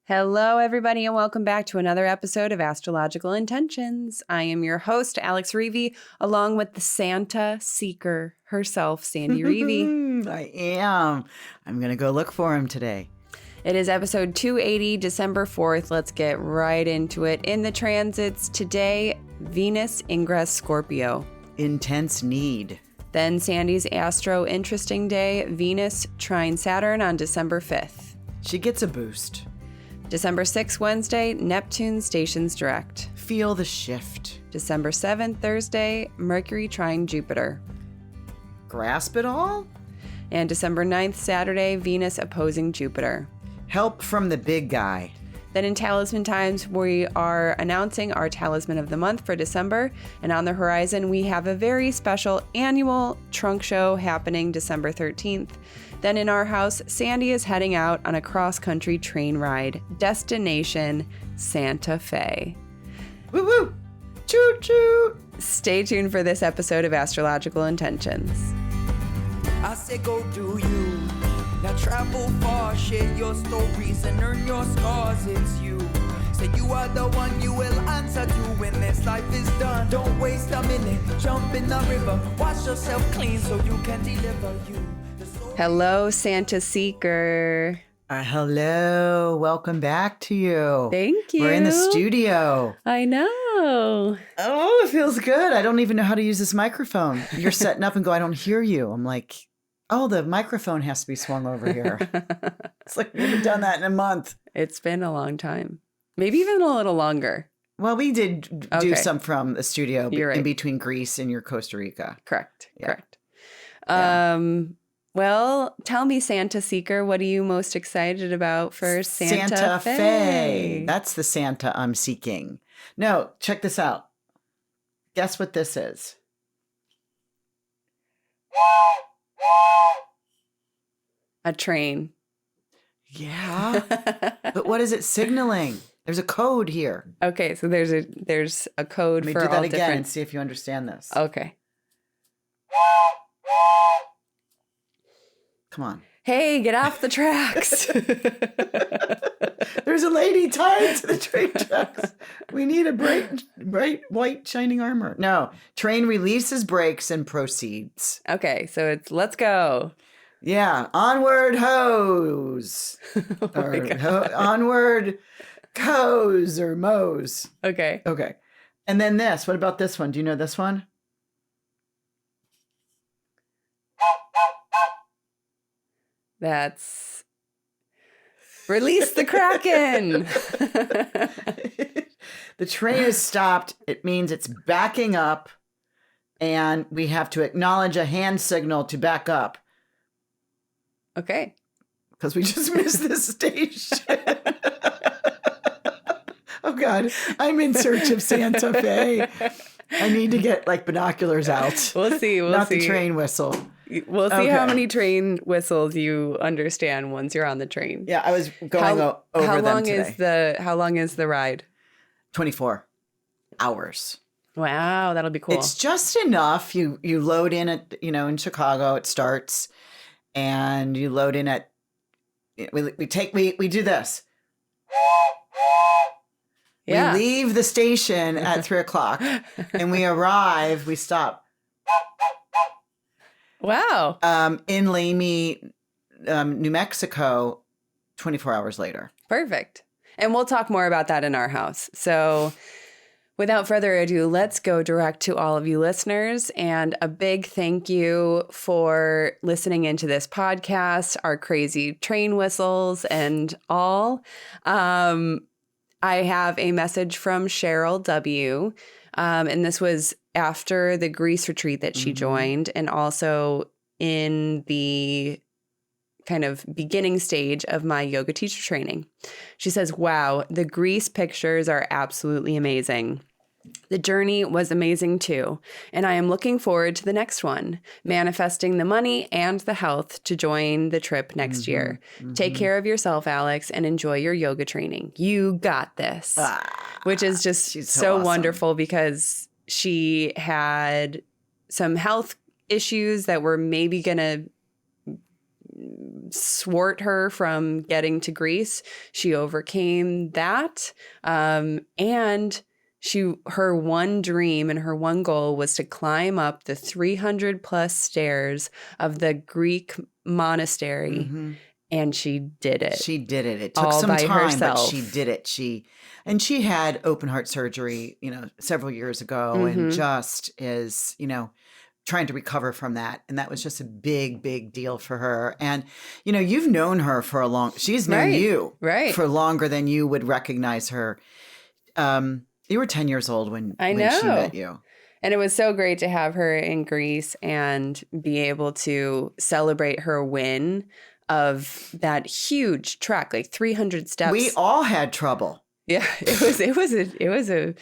Hello, everybody, and welcome back to another episode of Astrological Intentions. I am your host, Alex Reevy, along with the Santa Seeker herself, Sandy Reevy. I am. I'm going to go look for him today. It is episode 280, December 4th. Let's get right into it. In the transits today, Venus ingress Scorpio. Intense need. Then Sandy's Astro-Interesting day, Venus trine Saturn on December 5th. She gets a boost. December 6th, Wednesday, Neptune stations direct. Feel the shift. December 7th, Thursday, Mercury trine Jupiter. Grasp it all? And December 9th, Saturday, Venus opposing Jupiter. Help from the big guy. Then in Talisman times, we are announcing our Talisman of the month for December. And on the horizon, we have a very special annual trunk show happening December 13th. Then in our house, Sandy is heading out on a cross-country train ride. Destination Santa Fe. Woo woo! Choo choo! Stay tuned for this episode of Astrological Intentions. I say go do you. Now travel far, share your stories and earn your scars. It's you. Say you are the one you will answer to when this life is done. Don't waste a minute, jump in the river. Wash yourself clean so you can deliver you. Hello, Santa Seeker. Hello. Welcome back to you. Thank you. We're in the studio. I know. Oh, it feels good. I don't even know how to use this microphone. You're setting up and go, I don't hear you. I'm like, oh, the microphone has to be swung over here. It's like we haven't done that in a month. It's been a long time. Maybe even a little longer. Well, we did do some from the studio right. in between Greece and your Costa Rica. Correct. Yeah. Correct. Yeah. Well, tell me, Santa Seeker, what are you most excited about for Santa Fe? That's the Santa I'm seeking. No, check this out. Guess what this is? A train. Yeah. But what is it signaling? There's a code here. Okay, so there's a code Let me for do that all again different. and see if you understand this. Okay. Come on. Hey, get off the tracks. There's a lady tied to the train tracks. We need a bright white shining armor. No, train releases brakes and proceeds. Okay, so it's let's go. Yeah, onward hose. Onward coes or mows. Okay. Okay. And then this. What about this one? Do you know this one? That's release the Kraken. The train is stopped. It means it's backing up, and we have to acknowledge a hand signal to back up. Okay. Because we just missed this station. Oh, God. I'm in search of Santa Fe. I need to get, like, binoculars out. We'll see. Not the train whistle. We'll see how many train whistles you understand once you're on the train. Yeah, I was going over them today. How long is the ride? 24 hours. Wow, that'll be cool. It's just enough. You load in at, in Chicago, it starts, and you load in at, we do this. Yeah. We leave the station at 3:00 and we arrive, we stop. Wow. In Lamy, New Mexico, 24 hours later. Perfect. And we'll talk more about that in our house. So without further ado, let's go direct to all of you listeners. And a big thank you for listening into this podcast, our crazy train whistles and all. I have a message from Cheryl W. And this was after the Greece retreat that she joined, and also in the kind of beginning stage of my yoga teacher training. She says, wow, the Greece pictures are absolutely amazing. The journey was amazing too, and I am looking forward to the next one, manifesting the money and the health to join the trip next year. Take care of yourself, Alex, and enjoy your yoga training. You got this, which is just so awesome. wonderful, because she had some health issues that were maybe going to swart her from getting to Greece. She overcame that. And her one dream and her one goal was to climb up the 300 plus stairs of the Greek monastery. Mm-hmm. And she did it. She did it. It took all some by time, herself. but she did it. She had open heart surgery, several years ago, and just is, trying to recover from that. And that was just a big, big deal for her. And, you've known her for she's known you for longer than you would recognize her. You were 10 years old when she met you. And it was so great to have her in Greece and be able to celebrate her win of that huge trek, like 300 steps. We all had trouble. Yeah, it was a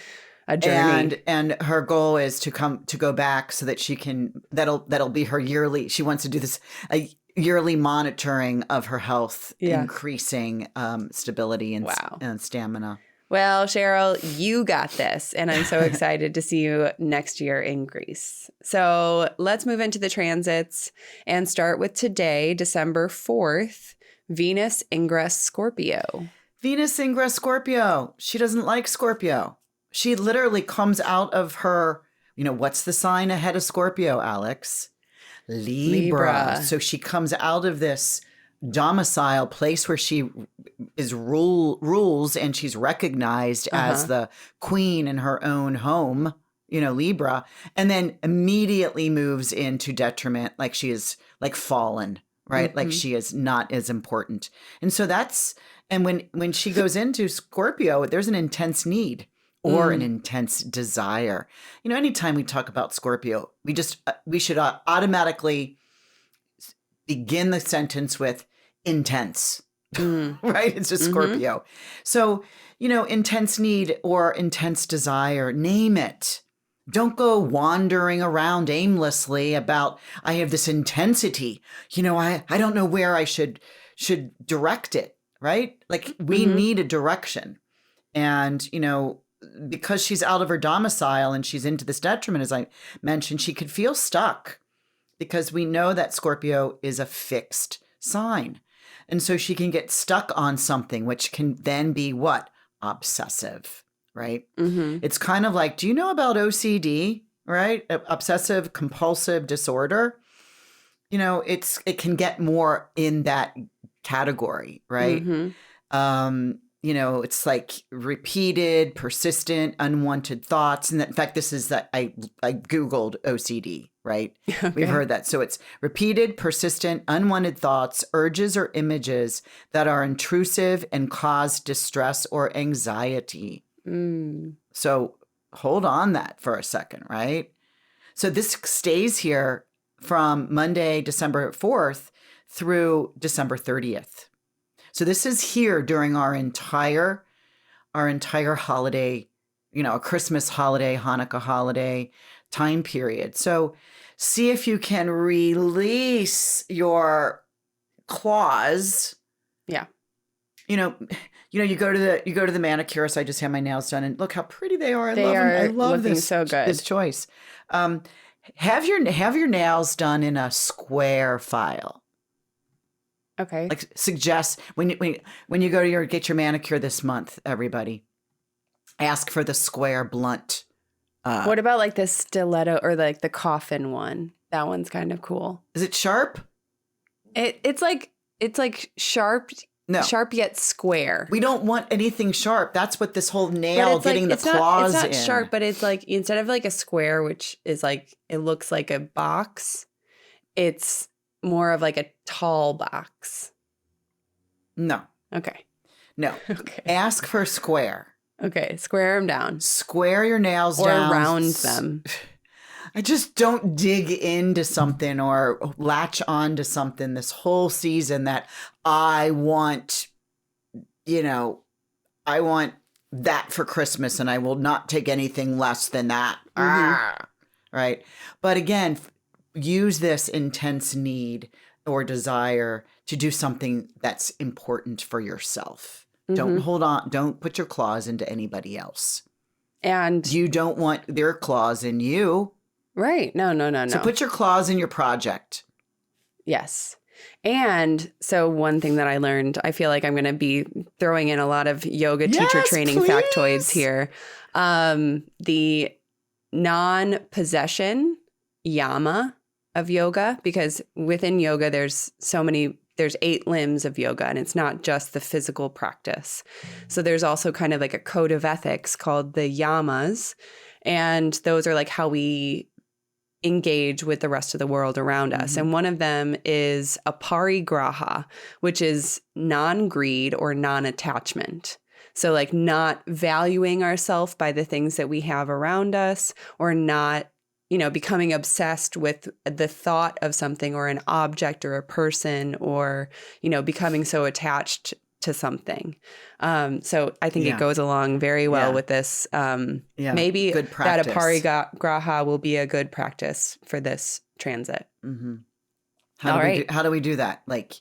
journey. And her goal is to go back so that she can, that'll be her yearly. She wants to do this a yearly monitoring of her health, increasing stability and stamina. Well, Cheryl, you got this, and I'm so excited to see you next year in Greece. So let's move into the transits and start with today, December 4th, Venus ingress Scorpio. Venus ingress Scorpio. She doesn't like Scorpio. She literally comes out of her, what's the sign ahead of Scorpio, Alex? Libra. So she comes out of this domicile place where she is rules and she's recognized as the queen in her own home, Libra, and then immediately moves into detriment, like she is like fallen, right? Like she is not as important. And so and when she goes into Scorpio, there's an intense need or an intense desire. Anytime we talk about Scorpio, we should automatically begin the sentence with intense, right? It's just Scorpio. So, intense need or intense desire, name it. Don't go wandering around aimlessly about, I have this intensity. I don't know where I should direct it, right? Like we need a direction. And, because she's out of her domicile and she's into this detriment, as I mentioned, she could feel stuck because we know that Scorpio is a fixed sign. And so she can get stuck on something, which can then be what? Obsessive, right? It's kind of like, do you know about OCD, right? Obsessive compulsive disorder. It can get more in that category, right? It's like repeated, persistent, unwanted thoughts. And in fact, this is that I Googled OCD, right? Okay. We've heard that. So it's repeated, persistent, unwanted thoughts, urges or images that are intrusive and cause distress or anxiety. So hold on that for a second, right? So this stays here from Monday, December 4th through December 30th. So this is here during our entire holiday, a Christmas holiday, Hanukkah holiday time period. So see if you can release your claws. Yeah. You go to the manicurist. I just had my nails done and look how pretty they are. I love looking so good. This choice. Have your nails done in a square file. Okay. Like suggest when you go to get your manicure this month, everybody, ask for the square blunt. What about like the stiletto or like the coffin one? That one's kind of cool. Is it sharp? It's like sharp. No. Sharp yet square. We don't want anything sharp. That's what this whole nail getting the claws in. It's not sharp, but it's like instead of like a square, which is like it looks like a box, it's more of like a tall box. No. Okay. No. Okay. Ask for square. Okay. Square them down. Square your nails down. Or round them. I just don't dig into something or latch on to something this whole season that I want, I want that for Christmas and I will not take anything less than that. Right. But again, use this intense need or desire to do something that's important for yourself. Don't hold on. Don't put your claws into anybody else. And you don't want their claws in you. Right. No. So put your claws in your project. Yes. And so one thing that I learned, I feel like I'm going to be throwing in a lot of yoga teacher Yes, training please. factoids here. The non-possession yama of yoga, because within yoga, there's 8 limbs of yoga, and it's not just the physical practice. So there's also kind of like a code of ethics called the yamas. And those are like how we engage with the rest of the world around us. And one of them is aparigraha, which is non-greed or non-attachment. So like not valuing ourselves by the things that we have around us, or not, becoming obsessed with the thought of something or an object or a person, or, becoming so attached to something. So I think it goes along very well with this. Maybe good that practice. aparigraha will be a good practice for this transit. Mm-hmm. How do we do that? Like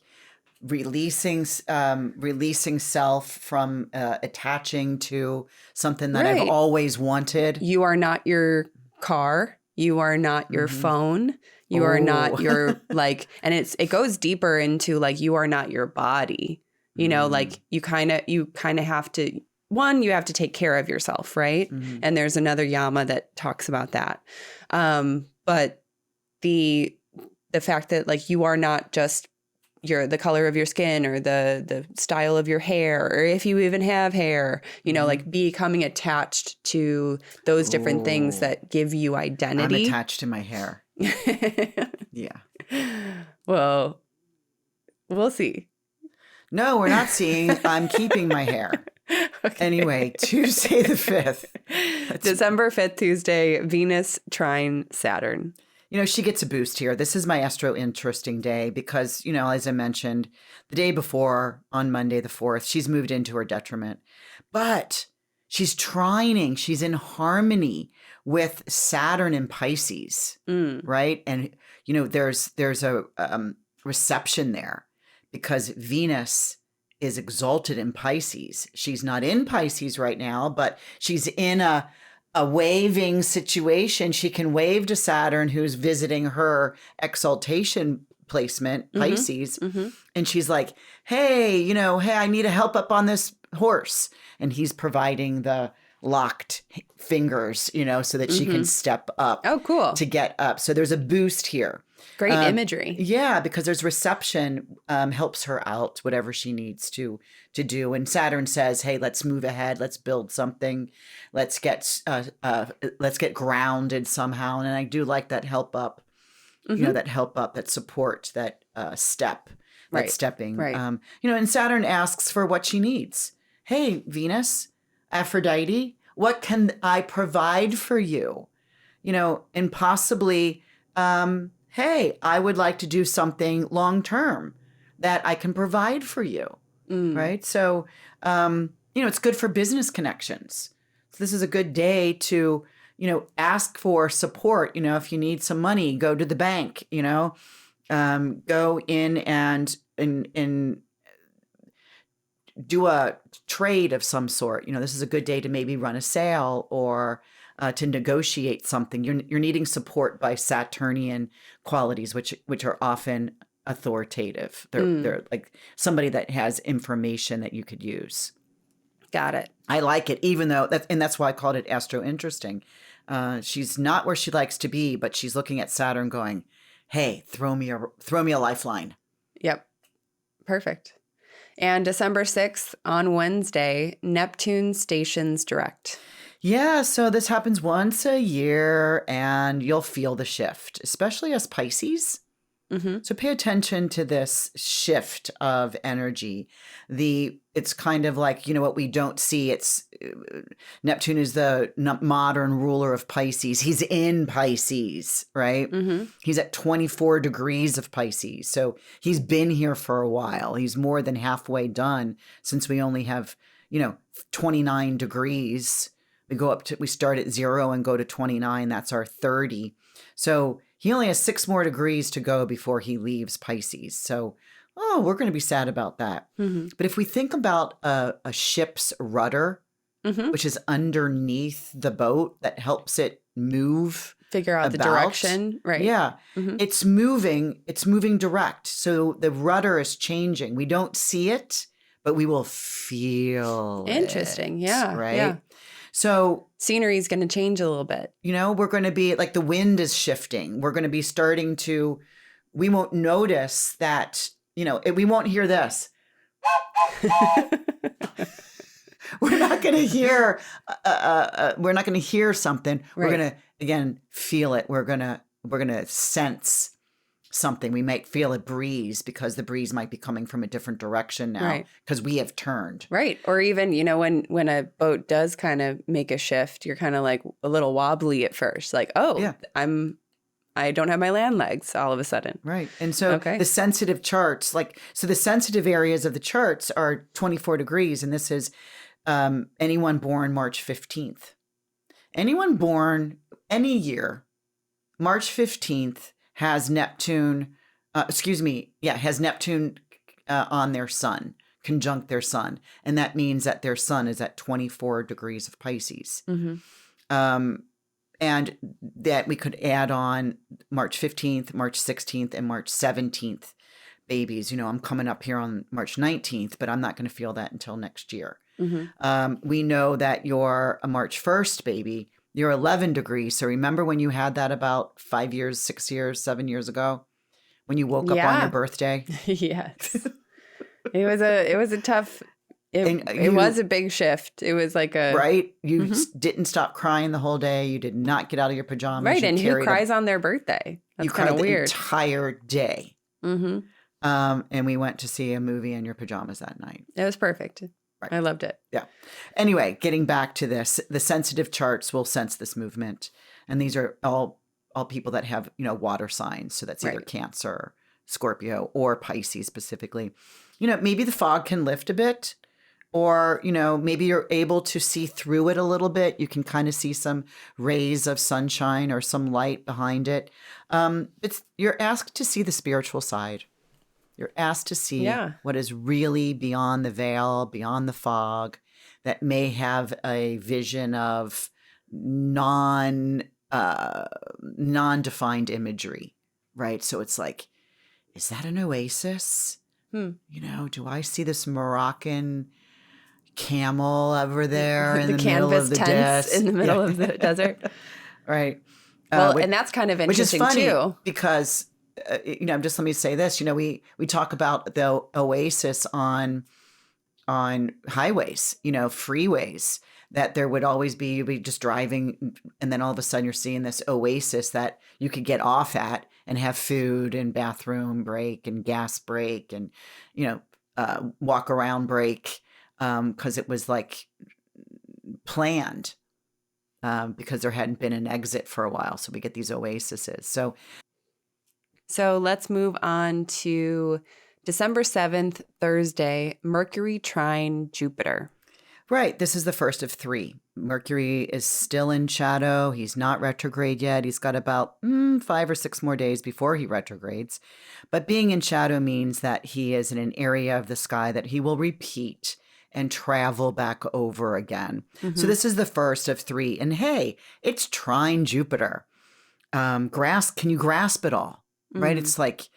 releasing self from attaching to something that I've always wanted. You are not your car. You are not your phone. You are not your and it goes deeper into like, you are not your body. Like you kind of have to, you have to take care of yourself, right? And there's another yama that talks about that. But the fact that like you are not just the color of your skin or the style of your hair, or if you even have hair, like becoming attached to those different things that give you identity. I'm attached to my hair. Yeah. Well, we'll see. No, we're not seeing. I'm keeping my hair. Okay. Anyway, Tuesday the 5th. December 5th, Tuesday, Venus trine Saturn. She gets a boost here. This is my Astro-Interesting day because, as I mentioned, the day before on Monday the 4th, she's moved into her detriment. But she's trining. She's in harmony with Saturn in Pisces, right? And, there's a reception there. Because Venus is exalted in Pisces. She's not in Pisces right now, but she's in a waving situation. She can wave to Saturn, who's visiting her exaltation placement, Pisces. And she's like, hey, I need a help up on this horse. And he's providing the locked fingers, so that she can step up. Oh, cool. To get up. So there's a boost here. Great imagery. Yeah, because there's reception helps her out, whatever she needs to do. And Saturn says, hey, let's move ahead. Let's build something. Let's get grounded somehow. And I do like that help up, that help up, that support, that step, that stepping. Right. And Saturn asks for what she needs. Hey, Venus, Aphrodite, what can I provide for you? And possibly, hey, I would like to do something long-term that I can provide for you, right? So, it's good for business connections. So this is a good day to, ask for support. If you need some money, go to the bank, go in and do a trade of some sort. This is a good day to maybe run a sale or to negotiate something. You're needing support by Saturnian qualities, which are often authoritative. They're like somebody that has information that you could use. Got it. I like it, even though that's why I called it Astro-Interesting. She's not where she likes to be, but she's looking at Saturn, going, "Hey, throw me a lifeline." Yep, perfect. And December 6th on Wednesday, Neptune stations direct. Yeah, so this happens once a year, and you'll feel the shift, especially as Pisces. So pay attention to this shift of energy. It's kind of like, what we don't see. It's Neptune is the modern ruler of Pisces. He's in Pisces, right? He's at 24 degrees of Pisces. So he's been here for a while. He's more than halfway done, since we only have, 29 degrees. We start at 0 and go to 29. That's our 30. So he only has 6 more degrees to go before he leaves Pisces. So, we're going to be sad about that. But if we think about a ship's rudder, which is underneath the boat that helps it move figure out the direction. Right. Yeah. It's moving direct. So the rudder is changing. We don't see it, but we will feel Interesting. Yeah. Right. Yeah. So scenery is going to change a little bit. We're going to be like the wind is shifting. We're going to be starting to, we won't notice that, we won't hear this. We're not going to hear, something. Right. We're going to, again, feel it. We're going to sense something. We might feel a breeze because the breeze might be coming from a different direction now because we have turned. Right. Or even, when a boat does kind of make a shift, you're kind of like a little wobbly at first. Like, I don't have my land legs all of a sudden. Right. And so the sensitive charts, the sensitive areas of the charts are 24 degrees. And this is anyone born March 15th. Anyone born any year, March 15th, has Neptune, has Neptune on their sun, conjunct their sun. And that means that their sun is at 24 degrees of Pisces. And that we could add on March 15th, March 16th, and March 17th babies. I'm coming up here on March 19th, but I'm not going to feel that until next year. We know that you're a March 1st baby. You're 11 degrees. So remember when you had that about 5 years, 6 years, 7 years ago when you woke up on your birthday? Yes. It was a tough, it was a big shift. It was like a... Right? You didn't stop crying the whole day. You did not get out of your pajamas. Right. And who cries on their birthday? That's kind of weird. The entire day. And we went to see a movie in your pajamas that night. It was perfect. Right. I loved it. Yeah. Anyway, getting back to this, the sensitive charts will sense this movement. And these are all people that have, water signs. So that's either Cancer, Scorpio, or Pisces specifically. Maybe the fog can lift a bit, or, maybe you're able to see through it a little bit. You can kind of see some rays of sunshine or some light behind it. You're asked to see the spiritual side. You're asked to see what is really beyond the veil, beyond the fog, that may have a vision of non-defined imagery, right? So it's like, is that an oasis? Do I see this Moroccan camel over there in the middle of the desert? In the middle of the desert, right? Well, and that's kind of interesting which is funny too, because. Just let me say this. We talk about the oasis on highways, freeways, that there would always be, you'd be just driving, and then all of a sudden you're seeing this oasis that you could get off at and have food and bathroom break and gas break and walk around break, because it was like planned, because there hadn't been an exit for a while. So we get these oases. So let's move on to December 7th, Thursday, Mercury trine Jupiter. Right. This is the first of 3. Mercury is still in shadow. He's not retrograde yet. He's got about 5 or 6 more days before he retrogrades. But being in shadow means that he is in an area of the sky that he will repeat and travel back over again. So this is the first of 3. And hey, it's trine Jupiter. Can you grasp it all? Right? It's like,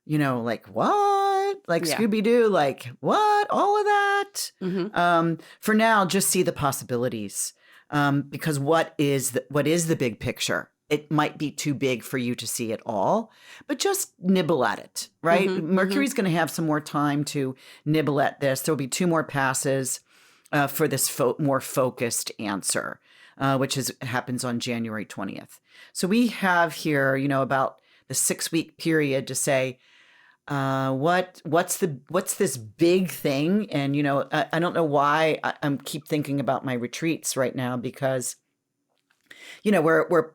like what? Like Scooby-Doo, like what? All of that? For now, just see the possibilities. Because what is the big picture? It might be too big for you to see it all, but just nibble at it, right? Mercury's going to have some more time to nibble at this. There'll be 2 more passes for this more focused answer, which happens on January 20th. So we have here, about the 6-week period to say, what's this big thing? And, I don't know why I'm keep thinking about my retreats right now, because, we're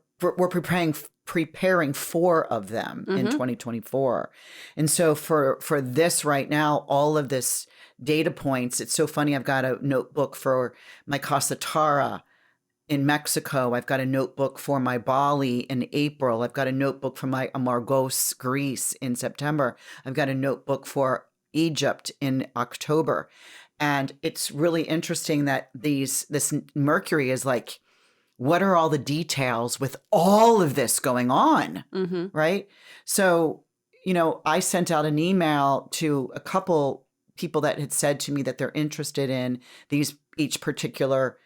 preparing 4 of them in 2024. And so for this right now, all of this data points, it's so funny. I've got a notebook for my Casa Tara in Mexico. I've got a notebook for my Bali in April. I've got a notebook for my Amargos, Greece in September. I've got a notebook for Egypt in October. And it's really interesting that this Mercury is like what are all the details with all of this going on, right? So, I sent out an email to a couple people that had said to me that they're interested in each particular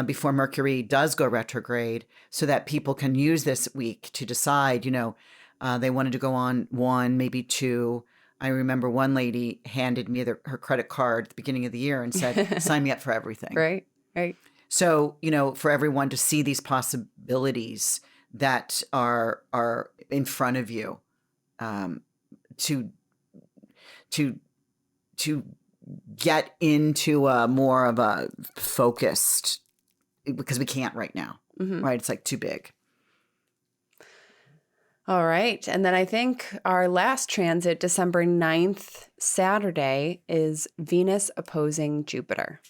before Mercury does go retrograde, so that people can use this week to decide, they wanted to go on 1, maybe 2. I remember one lady handed me her credit card at the beginning of the year and said, sign me up for everything. Right. So, for everyone to see these possibilities that are in front of you, to get into a more of a focused, because we can't right now, right? It's like too big. All right. And then I think our last transit, December 9th, Saturday, is Venus opposing Jupiter.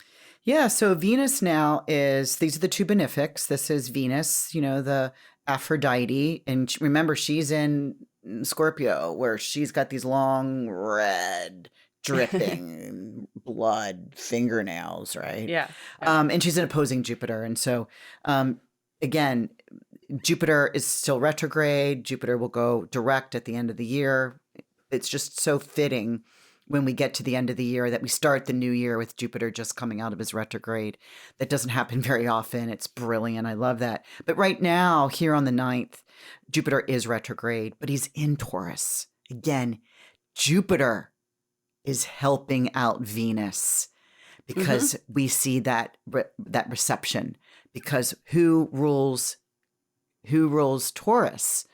Yeah. So Venus now these are the two benefics. This is Venus, the Aphrodite. And remember, she's in Scorpio, where she's got these long, red, dripping blood fingernails, right? Yeah. And she's an opposing Jupiter. And so, again, Jupiter is still retrograde. Jupiter will go direct at the end of the year. It's just so fitting when we get to the end of the year that we start the new year with Jupiter just coming out of his retrograde. That doesn't happen very often. It's brilliant. I love that. But right now, here on the 9th, Jupiter is retrograde, but he's in Taurus. Again, Jupiter is helping out Venus because we see that reception. Because who rules Taurus?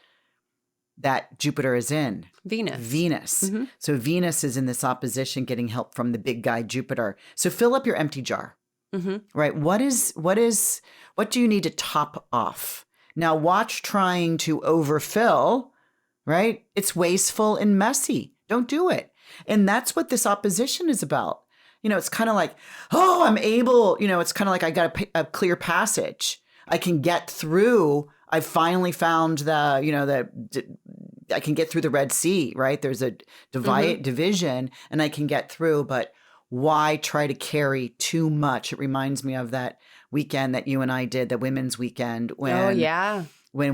That Jupiter is in? Venus. So Venus is in this opposition, getting help from the big guy Jupiter. So fill up your empty jar, right? What do you need to top off? Now watch trying to overfill, right? It's wasteful and messy. Don't do it. And that's what this opposition is about. It's kind of like, oh, I'm able, it's kind of like I got a clear passage. I can get through. I finally found I can get through the Red Sea, right? There's a division and I can get through, but why try to carry too much? It reminds me of that weekend that you and I did, the women's weekend, when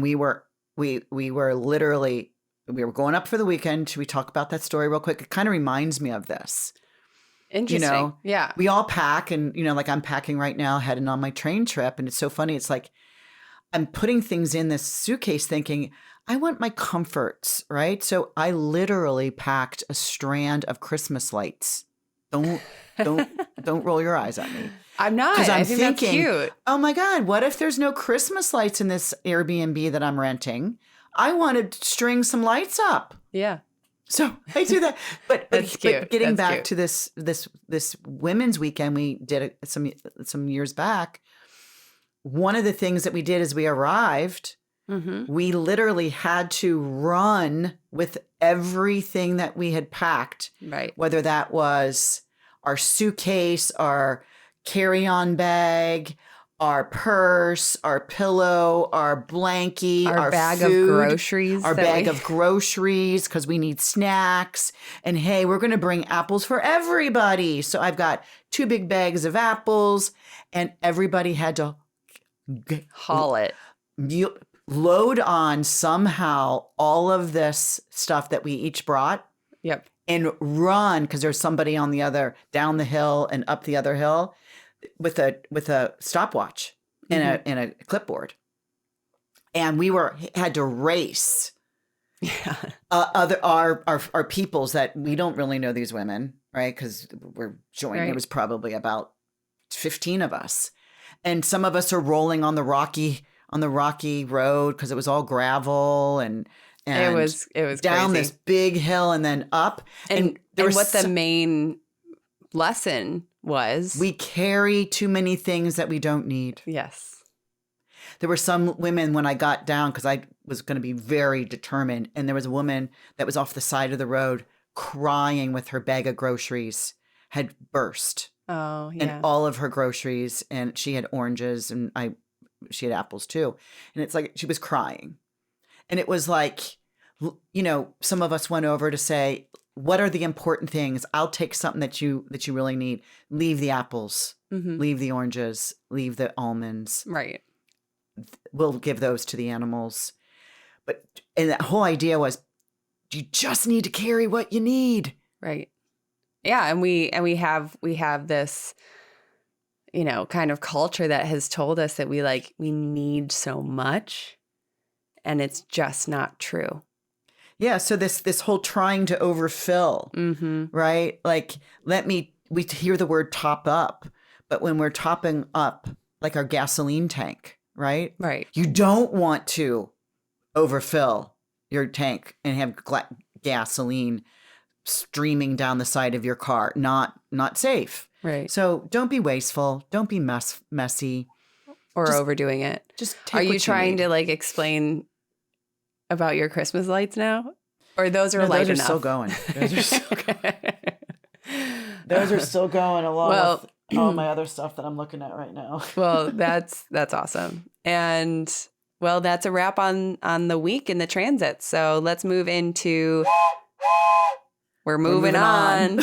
we were literally, we were going up for the weekend. Should we talk about that story real quick? It kind of reminds me of this. Interesting. Yeah. We all pack and, like I'm packing right now, heading on my train trip. And it's so funny. It's like, I'm putting things in this suitcase thinking, I want my comforts, right? So I literally packed a strand of Christmas lights. Don't roll your eyes at me. I'm not. Because I'm thinking, that's cute. Oh my God, what if there's no Christmas lights in this Airbnb that I'm renting? I want to string some lights up. Yeah. So I do that. But That's cute. But getting That's back to this women's weekend we did some years back, one of the things that we did as we arrived, we literally had to run with everything that we had packed. Right. Whether that was our suitcase, our carry-on bag, our purse, our pillow, our blankie, our bag food, of groceries. our bag of groceries, because we need snacks. And hey, we're going to bring apples for everybody. So I've got 2 big bags of apples, and everybody had to haul it. Load on somehow all of this stuff that we each brought. Yep. And run, because there's somebody down the hill and up the other hill with a stopwatch and a clipboard. And we had to race our peoples that we don't really know these women, right? Because we're joined. Right. It was probably about 15 of us. And some of us are rolling on the rocky road because it was all gravel and it was down crazy. This big hill and then up. And what the main lesson was, we carry too many things that we don't need. Yes. There were some women when I got down, because I was going to be very determined, and there was a woman that was off the side of the road crying with her bag of groceries had burst. Oh, yeah. And all of her groceries, and she had oranges and she had apples too. And it's like she was crying. And it was like, some of us went over to say, what are the important things? I'll take something that you really need. Leave the apples, leave the oranges, leave the almonds. Right. we'll give those to the animals. And that whole idea was, you just need to carry what you need. Right. Yeah, and we have this, kind of culture that has told us that we need so much, and it's just not true. Yeah, so this whole trying to overfill, right? Like, we hear the word top up, but when we're topping up like our gasoline tank, right? Right. You don't want to overfill your tank and have gasoline streaming down the side of your car. Not safe. Right. So don't be wasteful. Don't be messy. Or overdoing it. Just take Are you what trying need. to explain about your Christmas lights now? Or those are No, light those are enough? still going. Those are still going. Those are still going along with all my other stuff that I'm looking at right now. Well, that's awesome. And well, that's a wrap on the week in the transit. So let's move into we're moving on.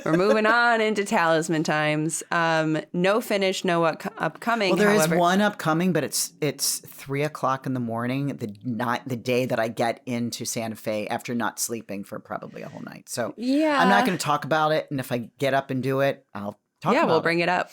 We're moving on into Talisman times. No finish, no upcoming. Well, there however, is one upcoming, but it's 3:00 in the morning, the day that I get into Santa Fe after not sleeping for probably a whole night. So yeah, I'm not going to talk about it. And if I get up and do it, I'll talk about it. Yeah, we'll bring it up.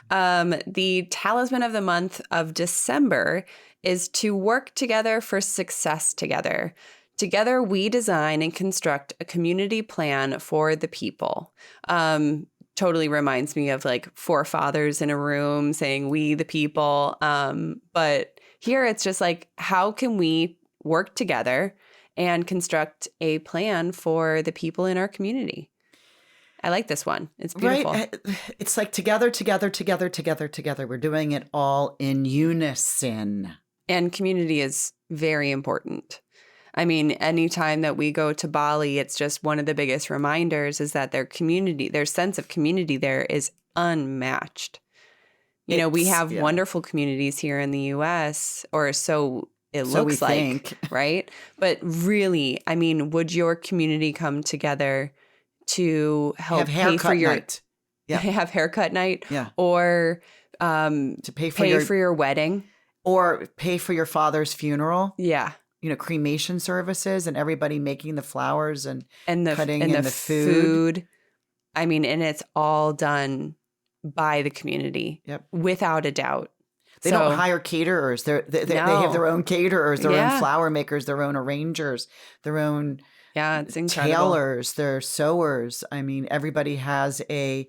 The talisman of the month of December is to work together for success together. Together, we design and construct a community plan for the people. Totally reminds me of like forefathers in a room saying we the people. But here it's just like, how can we work together and construct a plan for the people in our community? I like this one. It's beautiful. Right? It's like together. We're doing it all in unison. And community is very important. I mean, anytime that we go to Bali, it's just one of the biggest reminders is that their sense of community there is unmatched. We have wonderful communities here in the U.S., or so it looks like, right? But really, I mean, would your community come together to help pay for your night? Yeah. Have haircut night? Yeah. Or to pay for your wedding? Or pay for your father's funeral? Yeah. Cremation services and everybody making the flowers and the cutting and the food. I mean, and it's all done by the community. Yep. Without a doubt. They don't hire caterers. They have their own caterers, their own flower makers, their own arrangers, their own it's incredible. tailors, their sewers. I mean, everybody has a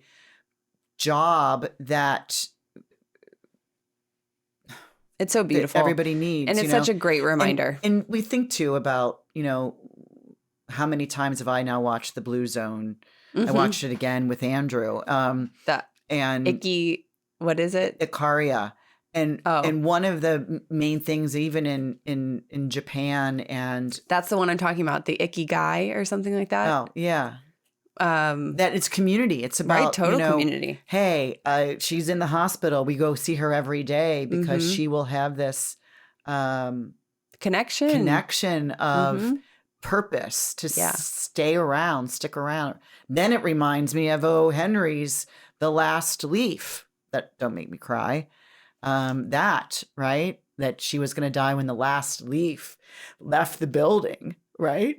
job that it's so beautiful. Everybody needs. And it's such a great reminder. And we think too about, how many times have I now watched The Blue Zone? I watched it again with Andrew. That and icky, what is it? Ikaria. And one of the main things, even in Japan, and that's the one I'm talking about, the icky guy or something like that. Oh yeah, that it's community. It's about total community. Hey, she's in the hospital. We go see her every day because she will have this connection of purpose to stick around. Then it reminds me of O. Henry's The Last Leaf. That don't make me cry. That she was going to die when the last leaf left the building, right?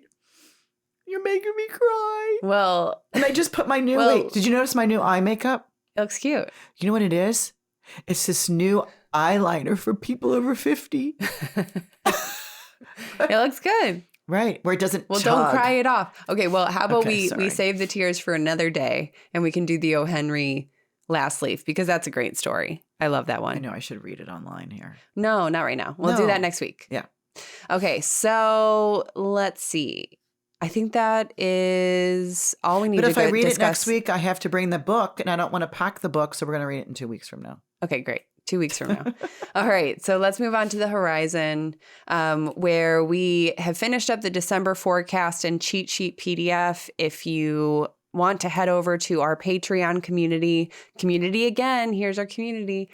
You're making me cry. Well, and I just put my new, wait, did you notice my new eye makeup? It looks cute. You know what it is? It's this new eyeliner for people over 50. It looks good. Right. Where it doesn't Well, chug. don't cry it off. Okay, well, how about we save the tears for another day and we can do the O. Henry Last Leaf, because that's a great story. I love that one. I know, I should read it online here. No, not right now. We'll do that next week. Yeah. Okay, so let's see. I think that is all we need to discuss. But if I read it next week, I have to bring the book, and I don't want to pack the book, so we're going to read it in 2 weeks from now. Okay, great. 2 weeks from now. All right, so let's move on to the horizon, where we have finished up the December forecast and cheat sheet PDF. If you want to head over to our Patreon community again, here's our community,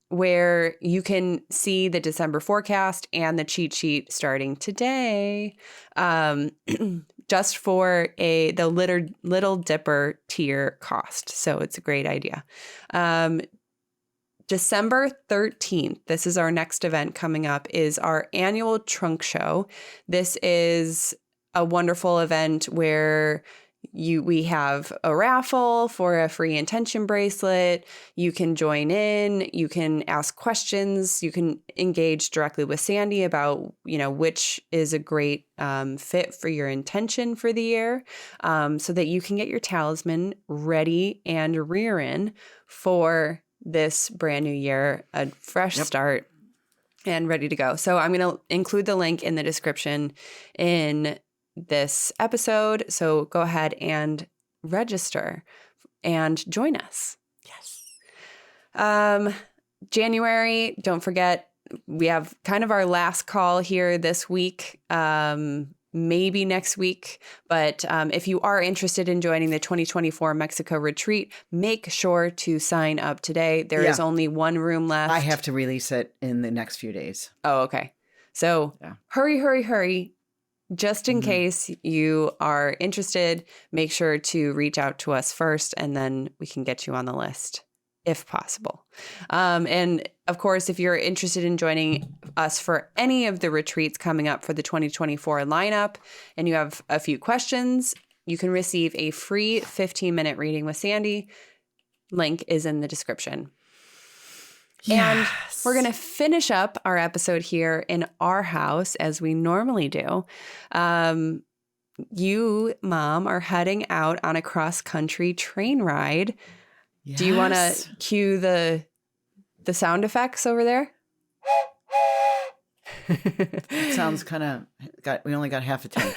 where you can see the December forecast and the cheat sheet starting today, just for the Little Dipper tier cost. So it's a great idea. December 13th, this is our next event coming up, is our annual trunk show. This is a wonderful event where we have a raffle for a free intention bracelet. You can join in, you can ask questions, you can engage directly with Sandy about, which is a great fit for your intention for the year, so that you can get your talisman ready and rearing for this brand new year, a fresh start and ready to go. So I'm going to include the link in the description in this episode. So go ahead and register and join us. Yes. January, don't forget, we have kind of our last call here this week. Maybe next week. But if you are interested in joining the 2024 Mexico retreat, make sure to sign up today. There is only one room left. I have to release it in the next few days. Oh, okay. So hurry. Just in case you are interested, make sure to reach out to us first, and then we can get you on the list if possible. And of course, if you're interested in joining us for any of the retreats coming up for the 2024 lineup, and you have a few questions, you can receive a free 15-minute reading with Sandy. Link is in the description. Yes. And we're going to finish up our episode here in our house as we normally do. You, Mom, are heading out on a cross-country train ride. Yes. Do you want to cue the sound effects over there? It sounds kind of we only got half a tank.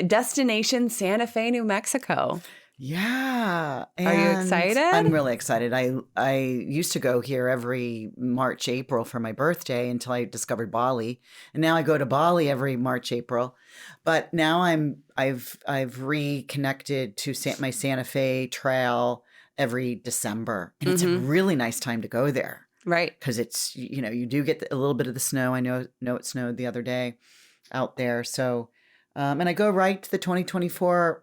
Destination Santa Fe, New Mexico. Yeah. Are you excited? I'm really excited. I used to go here every March, April for my birthday until I discovered Bali. And now I go to Bali every March, April. But now I've reconnected to my Santa Fe trail every December. And it's a really nice time to go there. Right. Because it's, you do get a little bit of the snow. I know it snowed the other day out there. So, and I go right to the 2024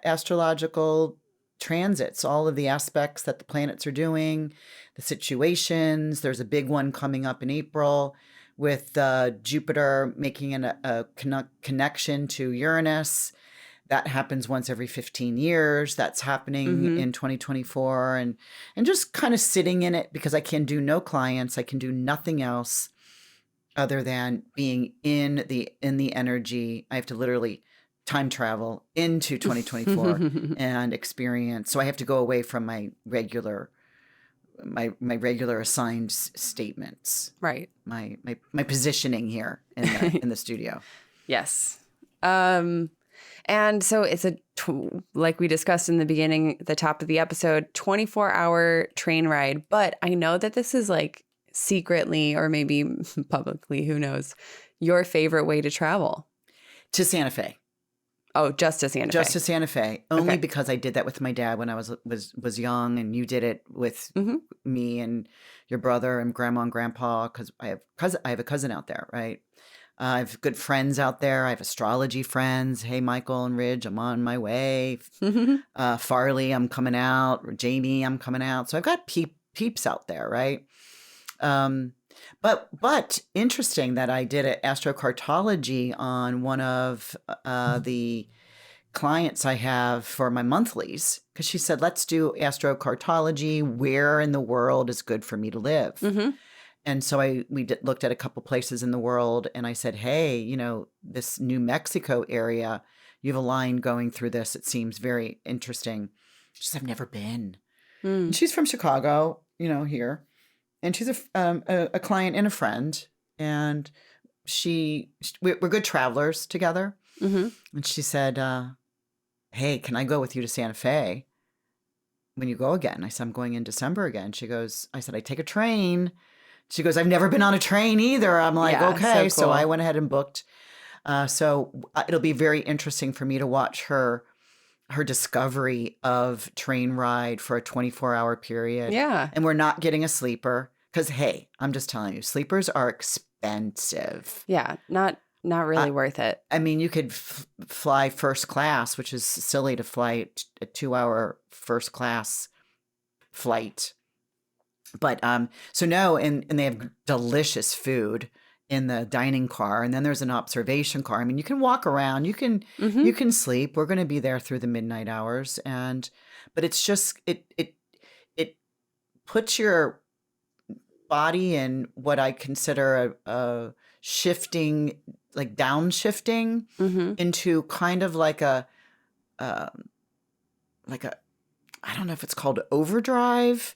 astrological transits, all of the aspects that the planets are doing, the situations. There's a big one coming up in April with Jupiter making a connection to Uranus. That happens once every 15 years. That's happening in 2024. And just kind of sitting in it, because I can do no clients. I can do nothing else other than being in the energy. I have to literally time travel into 2024 and experience. So I have to go away from my regular assigned statements. Right. My positioning here in the studio. Yes. And so it's like we discussed in the beginning, the top of the episode, 24-hour train ride. But I know that this is like secretly, or maybe publicly, who knows, your favorite way to travel. To Santa Fe. Oh, just to Santa Fe. Just to Santa Fe. Only because I did that with my dad when I was young, and you did it with me and your brother and grandma and grandpa, because I have a cousin out there, right? I have good friends out there. I have astrology friends. Hey, Michael and Ridge, I'm on my way. Farley, I'm coming out. Jamie, I'm coming out. So I've got peeps out there, right? But interesting that I did an astrocartology on one of the clients I have for my monthlies, because she said, let's do astrocartology. Where in the world is good for me to live? And so we looked at a couple places in the world, and I said, hey, this New Mexico area, you have a line going through this. It seems very interesting. She said, I've never been. And she's from Chicago, here. And she's a client and a friend, and we're good travelers together. And she said, hey, can I go with you to Santa Fe when you go again? I said, I'm going in December again. She goes, I said, I take a train. She goes, I've never been on a train either. I'm like, okay. So I went ahead and booked. So it'll be very interesting for me to watch her discovery of train ride for a 24-hour period. Yeah. And we're not getting a sleeper. Because, hey, I'm just telling you, sleepers are expensive. Yeah, not really worth it. I mean, you could fly first class, which is silly to fly a 2-hour first class flight. But so no, and they have delicious food in the dining car, and then there's an observation car. I mean, you can walk around, you can sleep. We're going to be there through the midnight hours, but it's just it puts your body in what I consider a shifting, like downshifting into kind of like a I don't know if it's called overdrive,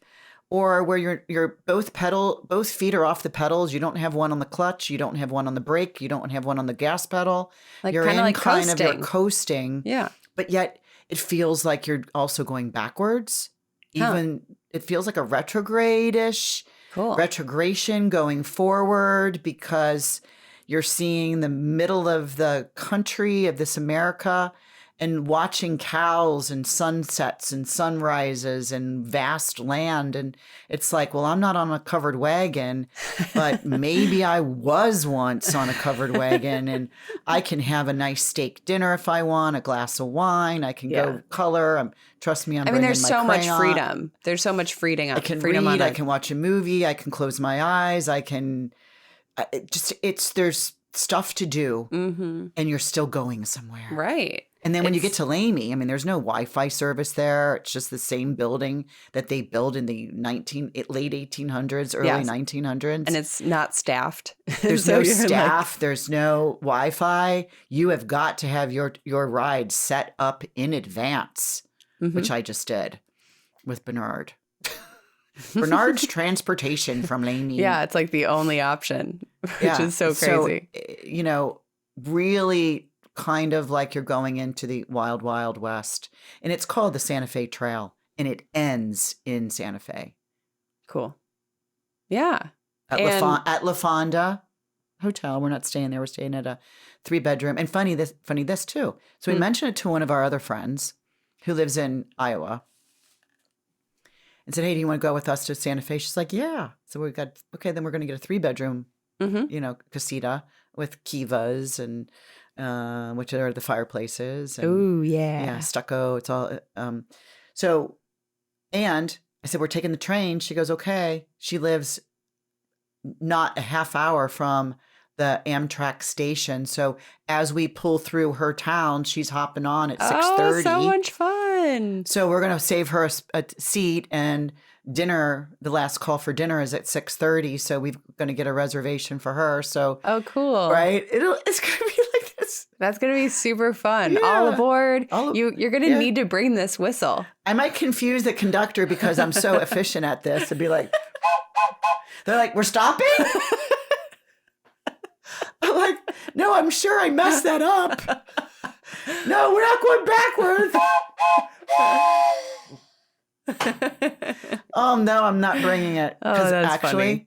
or where you're both feet are off the pedals. You don't have one on the clutch. You don't have one on the brake. You don't have one on the gas pedal. Like you're kind of like coasting. You're coasting. Yeah. But yet it feels like you're also going backwards. Even it feels like a retrograde-ish. Cool. Retrogression going forward, because you're seeing the middle of the country of this America and watching cows and sunsets and sunrises and vast land. And it's like, well, I'm not on a covered wagon, but maybe I was once on a covered wagon, and I can have a nice steak dinner if I want, a glass of wine. I can go color. Trust me, I mean, there's so much freedom. There's so much freedom. I can read. I can watch a movie. I can close my eyes. I can there's stuff to do, and you're still going somewhere. Right. And then when you get to Lamy, I mean, there's no Wi-Fi service there. It's just the same building that they built in the late 1800s, early 1900s. And it's not staffed. There's So no you're staff. There's no Wi-Fi. You have got to have your ride set up in advance, which I just did with Bernard. Bernard's transportation from Lamy. Yeah, it's like the only option, which is so crazy. So, really kind of like you're going into the wild, wild west. And it's called the Santa Fe Trail, and it ends in Santa Fe. Cool. Yeah. At La Fonda Hotel. We're not staying there. We're staying at a 3-bedroom. And funny this too. So we mentioned it to one of our other friends who lives in Iowa and said, hey, do you want to go with us to Santa Fe? She's like, yeah. So we got, okay, then we're going to get a 3-bedroom, casita with kivas and which are the fireplaces. Oh, yeah. Yeah, stucco. It's all. So, and I said, we're taking the train. She goes, okay. She lives not a half hour from the Amtrak station. So as we pull through her town, she's hopping on at 6:30. Oh, so much fun. So we're going to save her a seat, and dinner, the last call for dinner is at 6:30. So we're going to get a reservation for her. So, oh, cool. Right? It's going to be like this. That's going to be super fun. Yeah. All aboard. You're going to need to bring this whistle. I might confuse the conductor because I'm so efficient at this and be like, they're like, we're stopping? I'm like, no, I'm sure I messed that up. No, we're not going backwards. Oh, no, I'm not bringing it. Because actually, funny.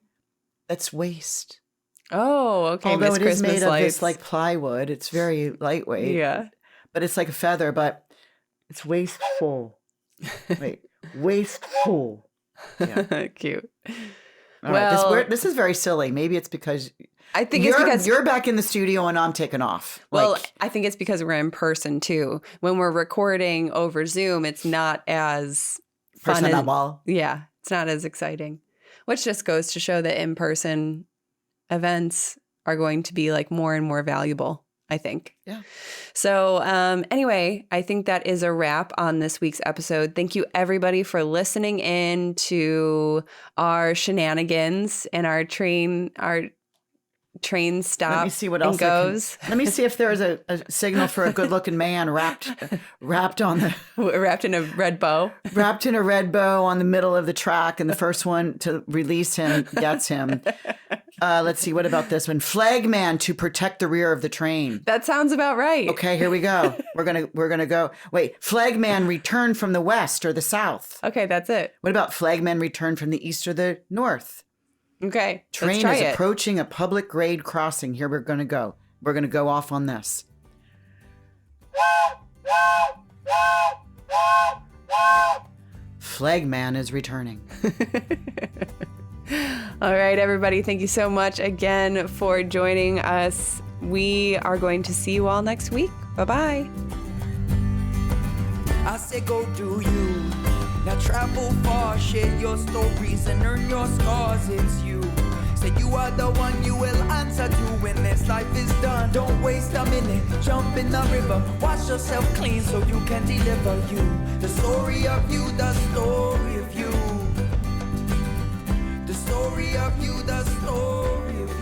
It's waste. Oh, okay. Although Miss it is Christmas made lights. of this like plywood. It's very lightweight. Yeah. But it's like a feather, but it's wasteful. Wait, wasteful. Yeah. Cute. All right, this is very silly. Maybe it's because I think it's because you're back in the studio and I'm taking off. Well, I think it's because we're in person too. When we're recording over Zoom, it's not as fun. Yeah, it's not as exciting. Which just goes to show that in-person events are going to be like more and more valuable, I think. Yeah. So anyway, I think that is a wrap on this week's episode. Thank you everybody for listening in to our shenanigans and our train stop. Let me see what else goes. Let me see if there's a signal for a good-looking man wrapped in a red bow. Wrapped in a red bow on the middle of the track, and the first one to release him gets him. Let's see. What about this one? Flagman to protect the rear of the train. That sounds about right. Okay, here we go. We're gonna go. Wait, flagman return from the west or the south. Okay, that's it. What about flagman return from the east or the north? Okay, train is approaching a public grade crossing. Here we're gonna go. We're gonna go off on this. Flagman is returning. All right, everybody. Thank you so much again for joining us. We are going to see you all next week. Bye-bye. I say go do you. Now travel far, share your stories and earn your scars. It's you. Say you are the one you will answer to when this life is done. Don't waste a minute, jump in the river, wash yourself clean so you can deliver you. The story of you, the story of you. The story of you, the story of you.